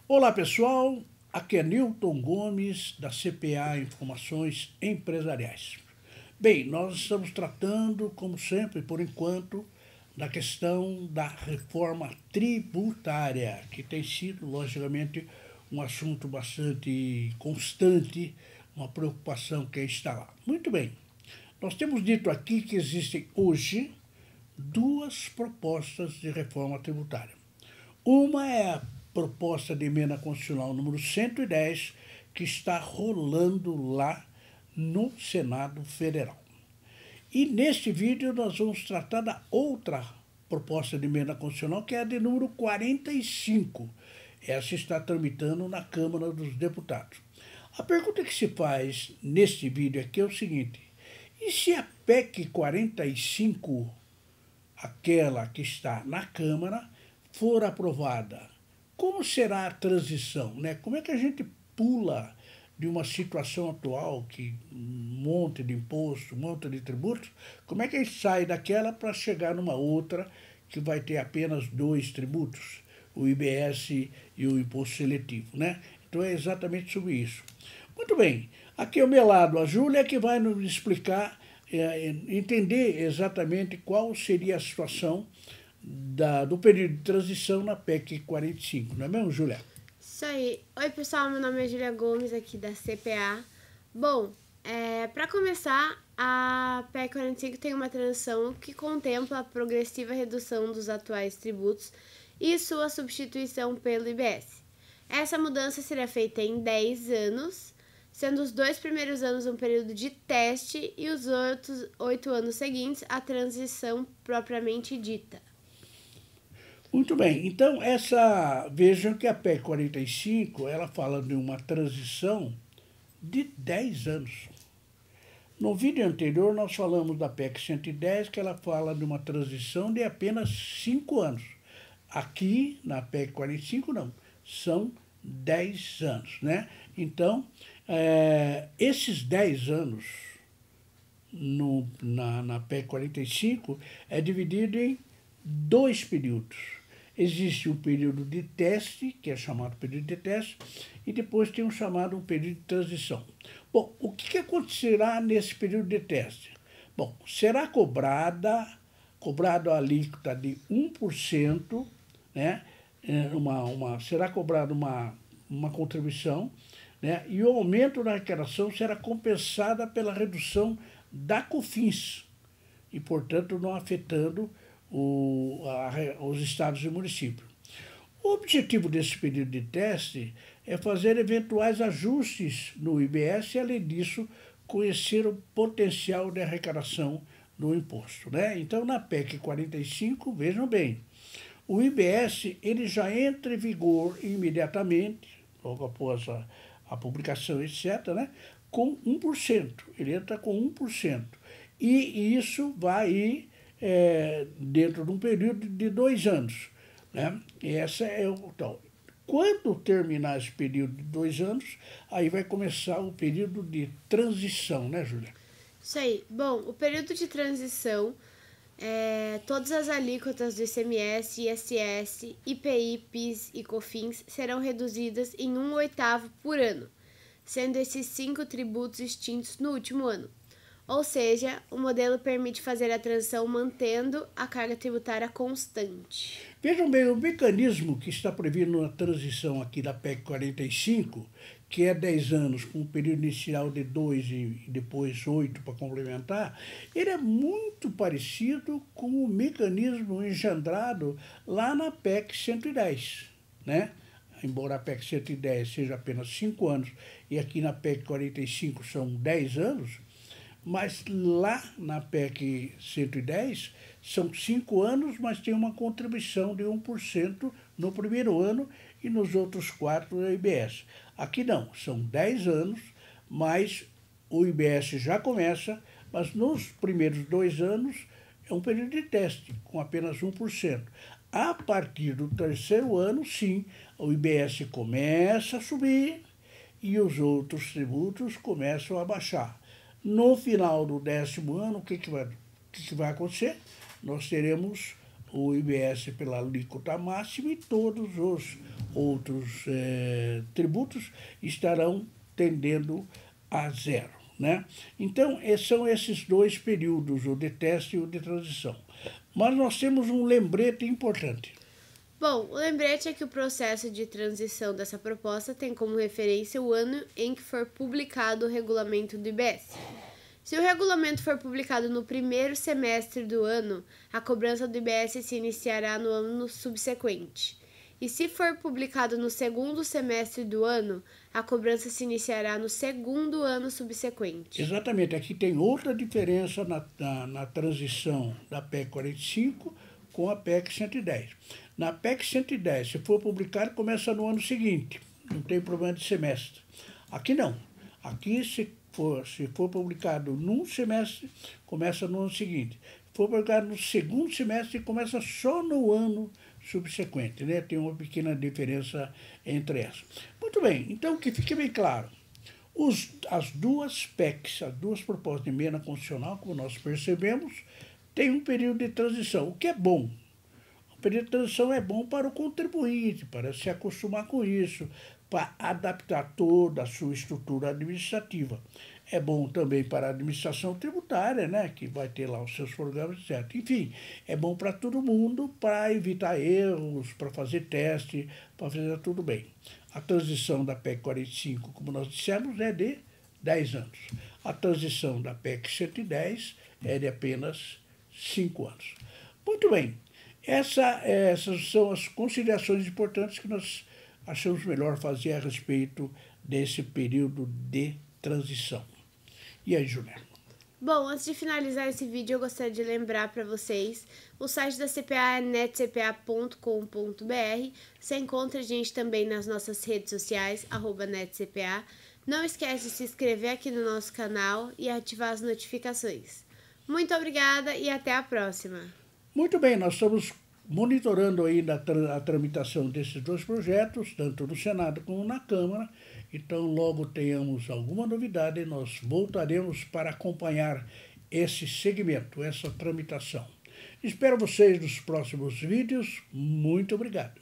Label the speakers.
Speaker 1: Olá pessoal, aqui é Newton Gomes da CPA Informações Empresariais. Bem, nós estamos tratando, como sempre, por enquanto, da questão da reforma tributária, que tem sido, logicamente, um assunto bastante constante, uma preocupação que está lá. Muito bem, nós temos dito aqui que existem hoje duas propostas de reforma tributária. Uma é a proposta de emenda constitucional número 110, que está rolando lá no Senado Federal. E neste vídeo nós vamos tratar da outra proposta de emenda constitucional, que é a de número 45. Essa está tramitando na Câmara dos Deputados. A pergunta que se faz neste vídeo aqui é o seguinte: e se a PEC 45, aquela que está na Câmara, for aprovada, como será a transição, né? Como é que a gente pula de uma situação atual, que um monte de imposto, um monte de tributos, como é que a gente sai daquela para chegar numa outra que vai ter apenas dois tributos, o IBS e o imposto seletivo, né? Então é exatamente sobre isso. Muito bem, aqui ao meu lado a Júlia, que vai nos explicar, entender exatamente qual seria a situação do período de transição na PEC 45, não é mesmo, Júlia?
Speaker 2: Isso aí. Oi, pessoal, meu nome é Júlia Gomes, aqui da CPA. Bom, para começar, a PEC 45 tem uma transição que contempla a progressiva redução dos atuais tributos e sua substituição pelo IBS. Essa mudança será feita em 10 anos, sendo os 2 primeiros anos um período de teste e os outros 8 anos seguintes a transição propriamente dita.
Speaker 1: Muito bem, então vejam que a PEC 45, ela fala de uma transição de 10 anos. No vídeo anterior nós falamos da PEC 110, que ela fala de uma transição de apenas 5 anos. Aqui, na PEC 45, não, são 10 anos, né? Então, esses 10 anos na PEC 45 é dividido em dois períodos. Existe um período de teste, que é chamado período de teste, e depois tem um chamado período de transição. Bom, o que acontecerá nesse período de teste? Bom, será cobrado a alíquota de 1%, né? Será cobrada uma contribuição, né? E o aumento da arrecadação será compensada pela redução da COFINS, e, portanto, não afetando os estados e municípios. O objetivo desse período de teste é fazer eventuais ajustes no IBS e, além disso, conhecer o potencial de arrecadação do imposto, né? Então, na PEC 45, vejam bem, o IBS ele já entra em vigor imediatamente, logo após a publicação, etc., né? Com 1%. Ele entra com 1%. E isso vai ir dentro de um período de 2 anos. Né? E essa é o tal. Quando terminar esse período de 2 anos, aí vai começar o período de transição, né, Júlia?
Speaker 2: Isso aí. Bom, o período de transição, todas as alíquotas do ICMS, ISS, IPI, PIS e COFINS serão reduzidas em 1/8 por ano, sendo esses 5 tributos extintos no último ano. Ou seja, o modelo permite fazer a transição mantendo a carga tributária constante.
Speaker 1: Vejam bem, o mecanismo que está previsto na transição aqui da PEC 45, que é 10 anos, com um período inicial de 2 e depois 8 para complementar, ele é muito parecido com o mecanismo engendrado lá na PEC 110, né? Embora a PEC 110 seja apenas 5 anos e aqui na PEC 45 são 10 anos, mas lá na PEC 110 são 5 anos, mas tem uma contribuição de 1% no primeiro ano e nos outros 4 é IBS. Aqui não, são 10 anos, mas o IBS já começa, mas nos primeiros 2 anos é um período de teste, com apenas 1%. A partir do terceiro ano, sim, o IBS começa a subir e os outros tributos começam a baixar. No final do 10º ano, o que vai acontecer? Nós teremos o IBS pela alíquota máxima e todos os outros tributos estarão tendendo a zero, né? Então, são esses dois períodos, o de teste e o de transição. Mas nós temos um lembrete importante.
Speaker 2: Bom, o lembrete é que o processo de transição dessa proposta tem como referência o ano em que for publicado o regulamento do IBS. Se o regulamento for publicado no primeiro semestre do ano, a cobrança do IBS se iniciará no ano subsequente. E se for publicado no segundo semestre do ano, a cobrança se iniciará no segundo ano subsequente.
Speaker 1: Exatamente. Aqui tem outra diferença na transição da PEC 45 com a PEC 110. Na PEC 110, se for publicado, começa no ano seguinte. Não tem problema de semestre. Aqui não. Aqui, se for publicado num semestre, começa no ano seguinte. Se for publicado no segundo semestre, começa só no ano subsequente, né? Tem uma pequena diferença entre essas. Muito bem, então que fique bem claro. As duas PECs, as duas propostas de emenda constitucional, como nós percebemos, tem um período de transição, o que é bom. O período de transição é bom para o contribuinte, para se acostumar com isso, para adaptar toda a sua estrutura administrativa. É bom também para a administração tributária, né, que vai ter lá os seus programas, etc. Enfim, é bom para todo mundo, para evitar erros, para fazer teste, para fazer tudo bem. A transição da PEC 45, como nós dissemos, é de 10 anos. A transição da PEC 110 é de apenas 5 anos. Muito bem, essas são as considerações importantes que nós achamos melhor fazer a respeito desse período de transição. E aí, Juliana?
Speaker 2: Bom, antes de finalizar esse vídeo, eu gostaria de lembrar para vocês, o site da CPA é netcpa.com.br. Você encontra a gente também nas nossas redes sociais, @netcpa. Não esquece de se inscrever aqui no nosso canal e ativar as notificações. Muito obrigada e até a próxima.
Speaker 1: Muito bem, nós estamos monitorando ainda a tramitação desses dois projetos, tanto no Senado como na Câmara. Então, logo tenhamos alguma novidade, nós voltaremos para acompanhar esse segmento, essa tramitação. Espero vocês nos próximos vídeos. Muito obrigado.